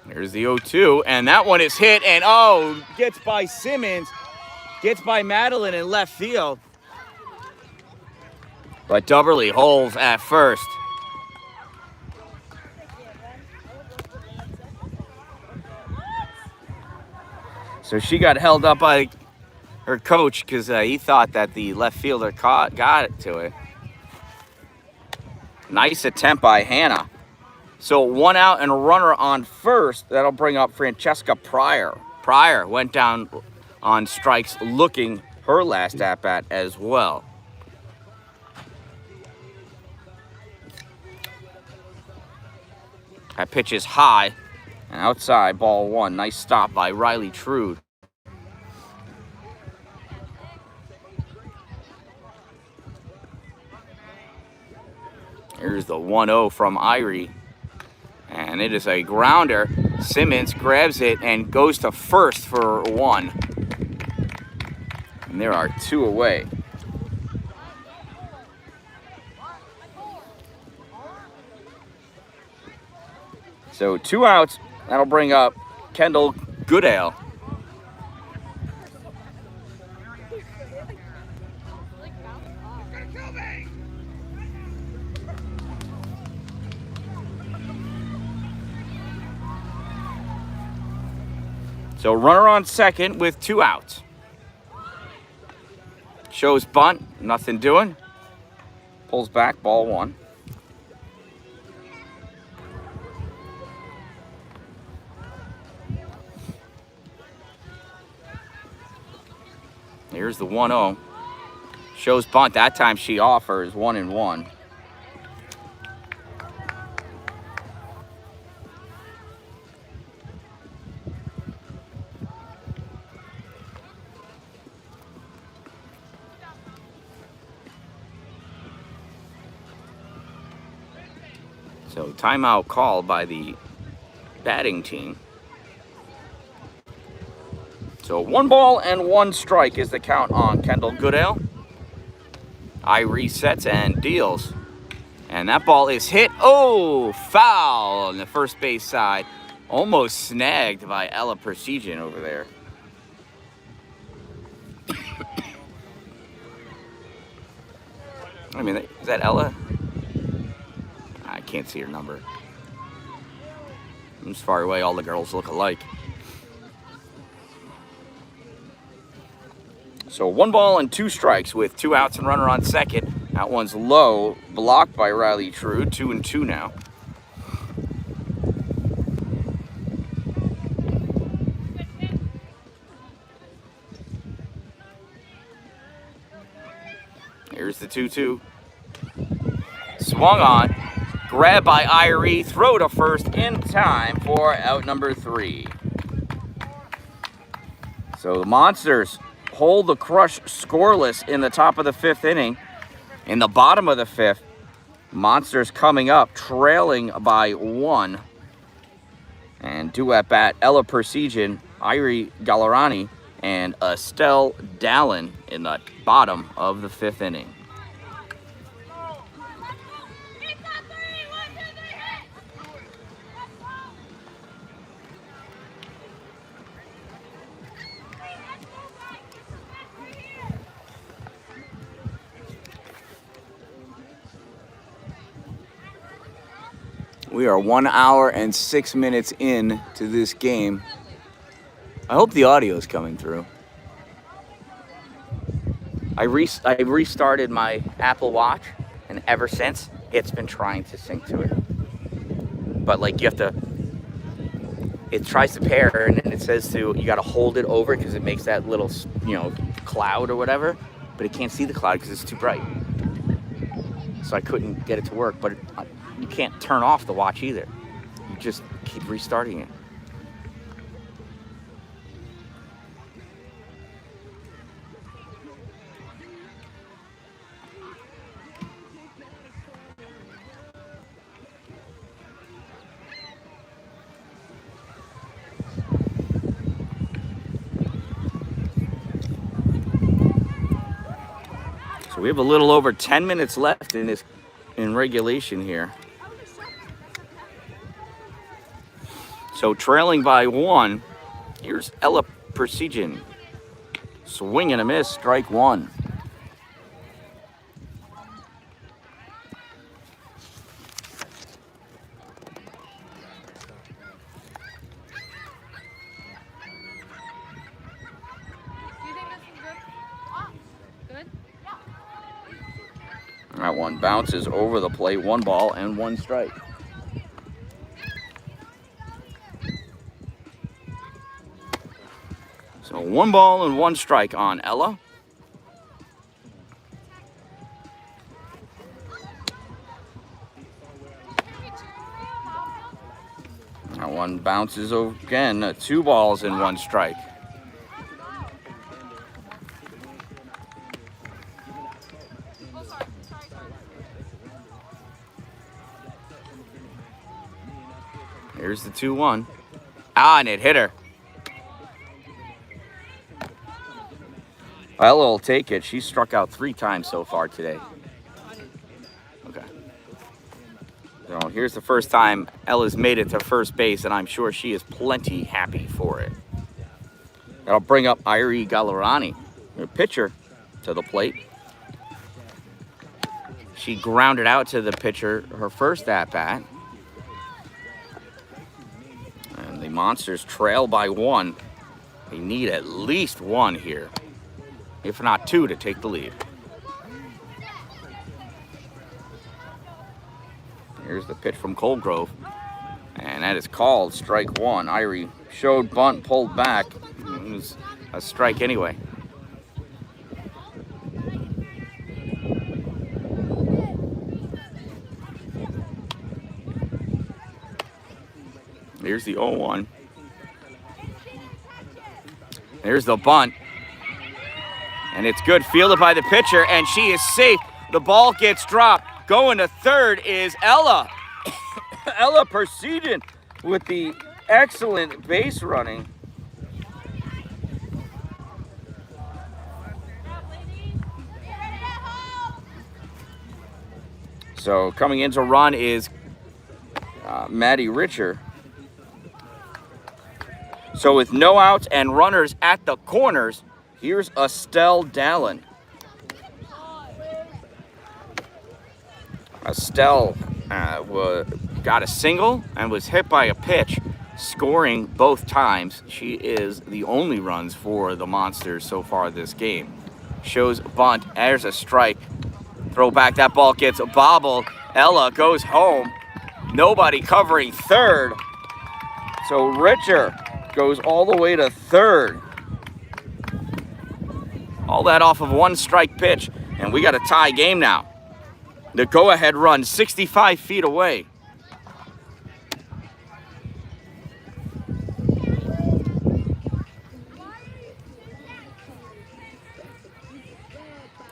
Speaker 1: There's the 0-2, and that one is hit, and gets by Simmons, gets by Madeline in left field. But Dubberly holds at first. So she got held up by her coach because he thought that the left fielder got it to it. Nice attempt by Hannah. So 1 out and a runner on first. That'll bring up Francesca Pryor. Pryor went down on strikes looking her last at-bat as well. That pitch is high and outside, ball 1. Nice stop by Riley Trude. Here's the 1-0 from Irie. And it is a grounder. Simmons grabs it and goes to first for 1. And there are 2 away. So 2 outs. That'll bring up Kendall Goodale. So runner on second with 2 outs. Shows bunt, nothing doing. Pulls back, ball 1. Here's the 1-0. Shows bunt, that time she offers 1-1. So timeout called by the batting team. So 1 ball and 1 strike is the count on Kendall Goodale. Irie sets and deals. And that ball is hit. Foul on the first base side. Almost snagged by Ella Precision over there. I mean, is that Ella? I can't see her number. From as far away, all the girls look alike. So 1 ball and 2 strikes with 2 outs and runner on second. That one's low, blocked by Riley Trude. 2-2 now. Here's the 2-2. Swung on. Grab by Irie, throw to first in time for out number 3. So the Monsters hold the crush scoreless in the top of the 5th inning. In the bottom of the 5th, Monsters coming up, trailing by 1. And due at bat, Ella Precision, Irie Gallerani, and Estelle Dallin in the bottom of the 5th inning. We are 1 hour and 6 minutes in to this game. I hope the audio is coming through. I restarted my Apple Watch, and ever since, it's been trying to sync to it. But like you have to, it tries to pair, and then it says you got to hold it over because it makes that little, cloud or whatever. But it can't see the cloud because it's too bright. So I couldn't get it to work. But you can't turn off the watch either. You just keep restarting it. So we have a little over 10 minutes left in regulation here. So trailing by 1, here's Ella Precision. Swing and a miss, strike 1.
Speaker 2: Do you think this is good? Good?
Speaker 1: That one bounces over the plate, 1 ball and 1 strike. So 1 ball and 1 strike on Ella. That one bounces again, 2 balls and 1 strike. Here's the 2-1. And it hit her. Ella will take it. She struck out 3 times so far today. Okay. So here's the first time Ella's made it to first base, and I'm sure she is plenty happy for it. That'll bring up Irie Gallerani, the pitcher, to the plate. She grounded out to the pitcher her first at-bat. And the Monsters trail by 1. They need at least 1 here, if not 2, to take the lead. Here's the pitch from Coldgrove, and that is called strike 1. Irie showed bunt, pulled back. It was a strike anyway. Here's the 0-1. There's the bunt. And it's good, fielded by the pitcher, and she is safe. The ball gets dropped. Going to third is Ella. Ella Precision with the excellent base running. So coming in to run is Maddie Richer. So with no outs and runners at the corners, here's Estelle Dallin. Estelle got a single and was hit by a pitch, scoring both times. She is the only runs for the Monsters so far this game. Shows bunt. There's a strike. Throw back. That ball gets bobbled. Ella goes home. Nobody covering third. So Richer goes all the way to third. All that off of 1 strike pitch. And we got a tie game now. The go-ahead run 65 feet away.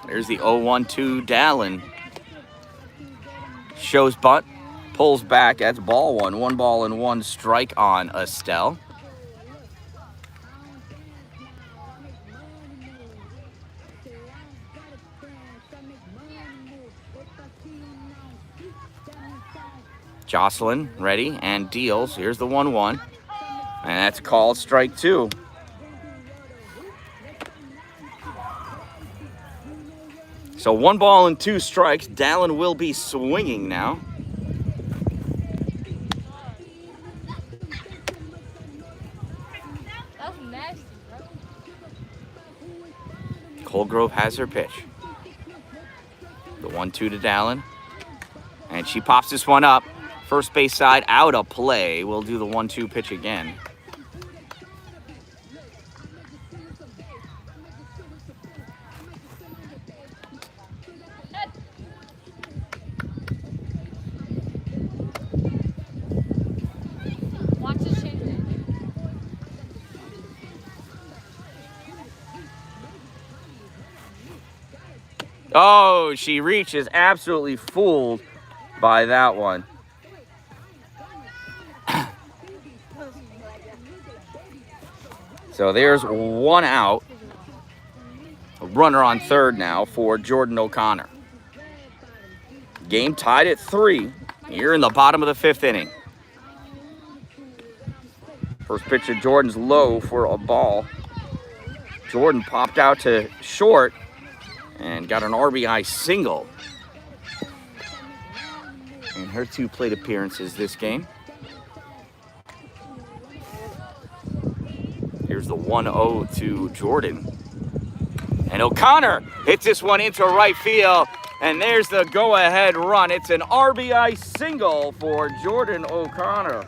Speaker 1: There's the 0-1-2 Dallin. Shows bunt, pulls back. That's ball 1. 1 ball and 1 strike on Estelle. Jocelyn ready and deals. Here's the 1-1. And that's called strike 2. So 1 ball and 2 strikes. Dallin will be swinging now.
Speaker 2: That's
Speaker 1: Colgrove has her pitch. The 1-2 to Dalin. And she pops this one up. First base side out of play. We'll do the 1-2 pitch again.
Speaker 2: Watch it change it.
Speaker 1: Oh, she reaches, absolutely fooled by that one. So there's one out. A runner on third now for Jordan O'Connor. Game tied at 3 here in the bottom of the 5th inning. First pitch of Jordan's low for a ball. Jordan popped out to short and got an RBI single in her 2 plate appearances this game. Here's the 1-0 to Jordan. And O'Connor hits this one into right field, and there's the go-ahead run. It's an RBI single for Jordan O'Connor.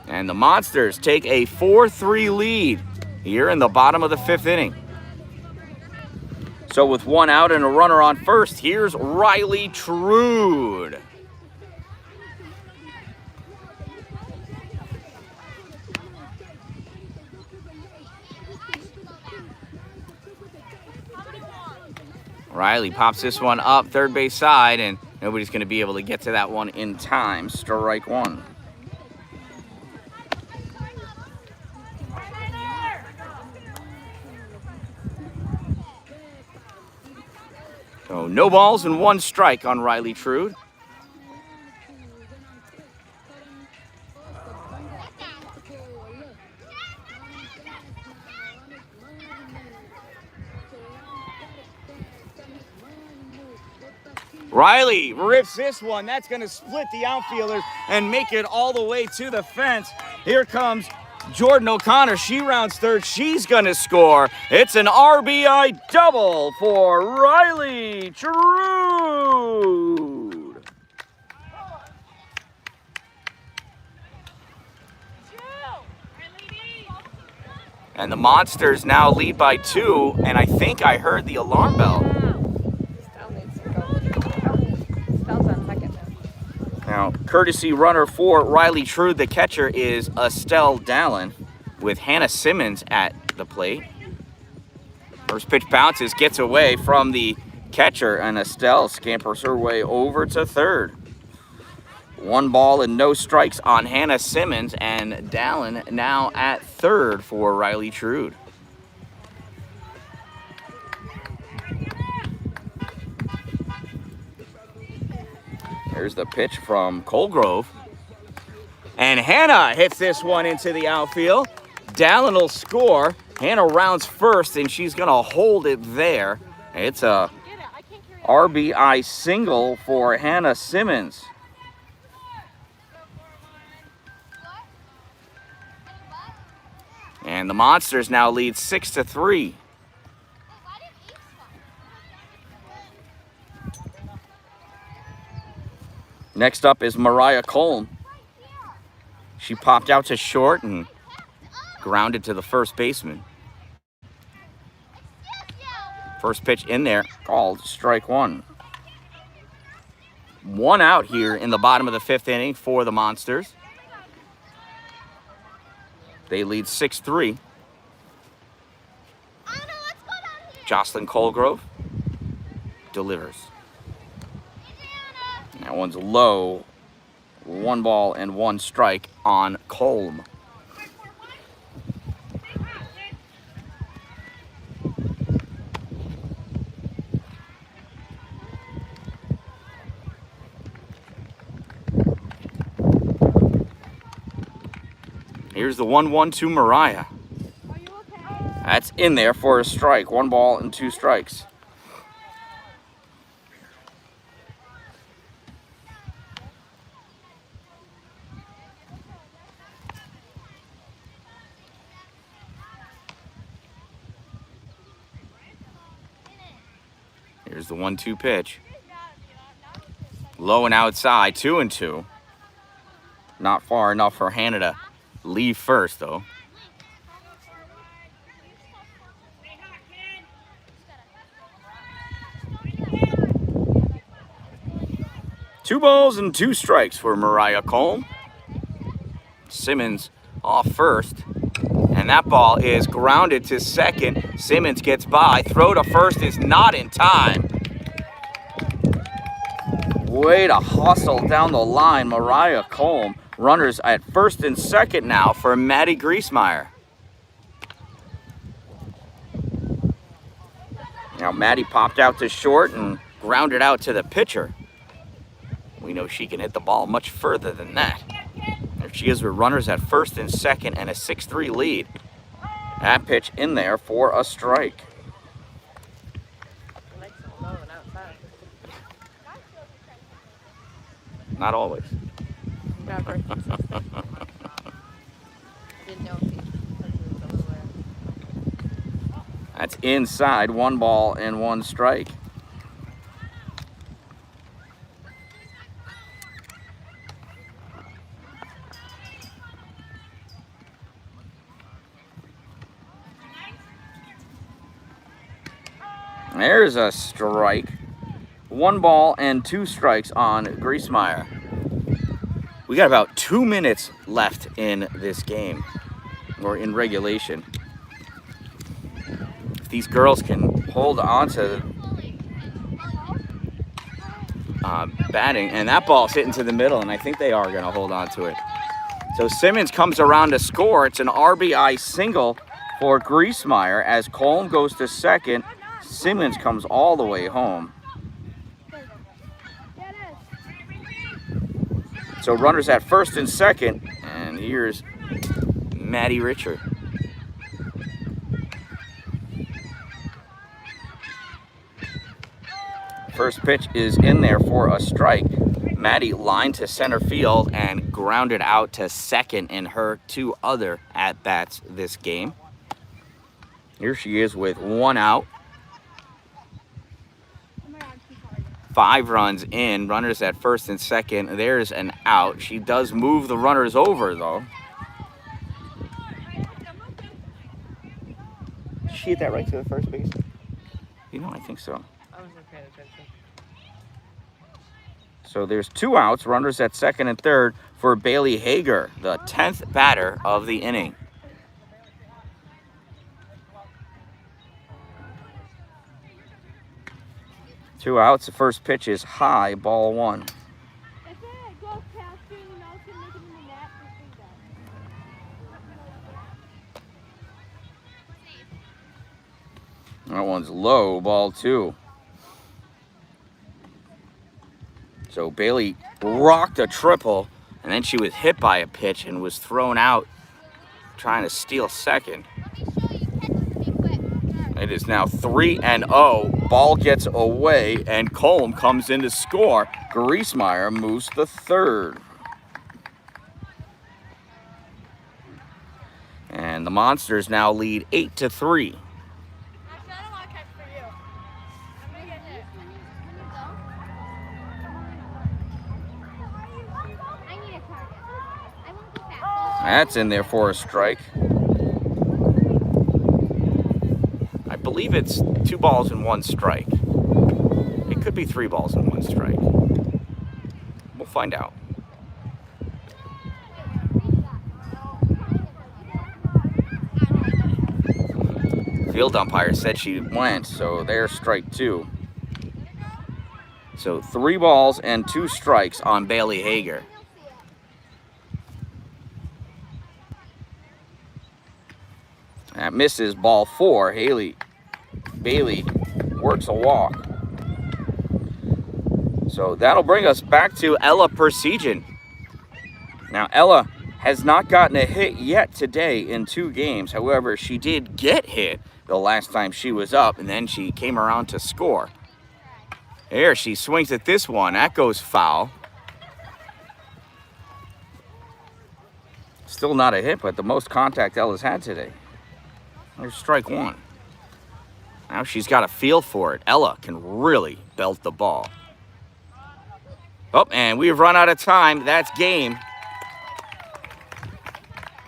Speaker 1: And the Monsters take a 4-3 lead here in the bottom of the 5th inning. So with one out and a runner on first, here's Riley Trude. Riley pops this one up third base side, and nobody's going to be able to get to that one in time. Strike one. So no balls and 1 strike on Riley Trude. Riley rips this one. That's going to split the outfielders and make it all the way to the fence. Here comes Jordan O'Connor. She rounds third. She's going to score. It's an RBI double for Riley Trude. And the Monsters now lead by 2, and I think I heard the alarm bell. Now, courtesy runner for Riley Trude, the catcher, is Dan-Dalin with Hannah Simmons at the plate. First pitch bounces, gets away from the catcher, and Estelle scampers her way over to third. 1 ball and no strikes on Hannah Simmons, and Dalin now at third for Riley Trude. Here's the pitch from Colgrove. And Hannah hits this one into the outfield. Dalin will score. Hannah rounds first, and she's going to hold it there. It's a RBI single for Hannah Simmons. And the Monsters now lead 6-3. Next up is Mariah Colm. She popped out to short and grounded to the first baseman. First pitch in there, called strike one. 1 out here in the bottom of the 5th inning for the Monsters. They lead 6-3. Jocelyn Colgrove delivers. That one's low. 1 ball and 1 strike on Colm. Here's the 1-1 to Mariah. That's in there for a strike. 1 ball and 2 strikes. Here's the 1-2 pitch. Low and outside, 2-2. Not far enough for Hannah to leave first, though. Two balls and 2 strikes for Mariah Colm. Simmons off first. And that ball is grounded to second. Simmons gets by. Throw to first is not in time. Way to hustle down the line, Mariah Colm. Runners at first and second now for Maddie Griesmeyer. Now Maddie popped out to short and grounded out to the pitcher. We know she can hit the ball much further than that. There she is with runners at first and second and a 6-3 lead. That pitch in there for a strike. Not always.
Speaker 5: Not very consistent. Didn't know if he was over there.
Speaker 1: That's inside, 1 ball and 1 strike. There's a strike. 1 ball and 2 strikes on Griesmeyer. We got about 2 minutes left in this game, or in regulation. If these girls can hold on to batting, and that ball's hitting to the middle, and I think they are going to hold on to it. So Simmons comes around to score. It's an RBI single for Griesmeyer as Colm goes to second. Simmons comes all the way home. So runners at first and second, and here's Maddie Richard. First pitch is in there for a strike. Maddie lined to center field and grounded out to second in her 2 other at-bats this game. Here she is with 1 out. 5 runs in, runners at first and second. There's an out. She does move the runners over, though. Did she hit that right to the first base? You know, I think so.
Speaker 5: I wasn't paying attention.
Speaker 1: So there's 2 outs, runners at second and third for Bailey Hager, the 10th batter of the inning. Two outs, the first pitch is high, ball 1.
Speaker 4: If it goes past you, you know it's gonna make it in the net.
Speaker 1: That one's low, ball 2. So Bailey rocked a triple, and then she was hit by a pitch and was thrown out trying to steal second. It is now 3-0. Ball gets away, and Colm comes in to score. Griesmeyer moves to third. And the Monsters now lead 8-3. That's in there for a strike. I believe it's 2 balls and 1 strike. It could be 3 balls and 1 strike. We'll find out. Field umpire said she went, so there's strike 2. So 3 balls and 2 strikes on Bailey Hager. That misses, ball 4. Bailey works a walk. So that'll bring us back to Ella Persegen. Now Ella has not gotten a hit yet today in 2 games. However, she did get hit the last time she was up, and then she came around to score. There, she swings at this one. That goes foul. Still not a hit, but the most contact Ella's had today. There's strike 1. Now she's got a feel for it. Ella can really belt the ball. Oh, and we've run out of time. That's game.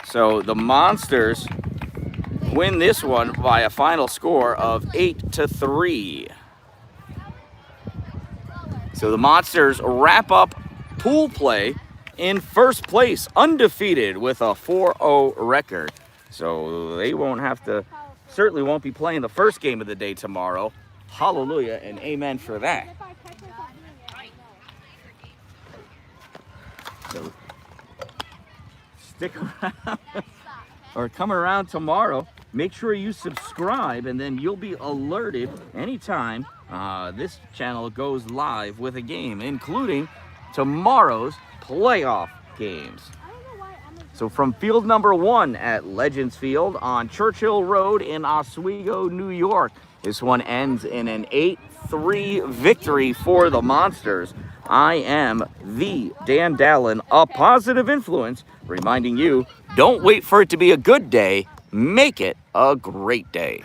Speaker 1: So the Monsters win this one by a final score of 8-3. So the Monsters wrap up pool play in first place, undefeated with a 4-0 record. So they won't have to, certainly won't be playing the first game of the day tomorrow. Hallelujah and amen for that.
Speaker 4: If I catch myself doing it, I know.
Speaker 1: So stick around or come around tomorrow. Make sure you subscribe, and then you'll be alerted anytime this channel goes live with a game, including tomorrow's playoff games.
Speaker 4: I don't know why Emma's
Speaker 1: So from field number 1 at Legends Field on Churchill Road in Oswego, New York, this one ends in an 8-3 victory for the Monsters. I am the Dan-Dalin, a positive influence, reminding you, don't wait for it to be a good day, make it a great day.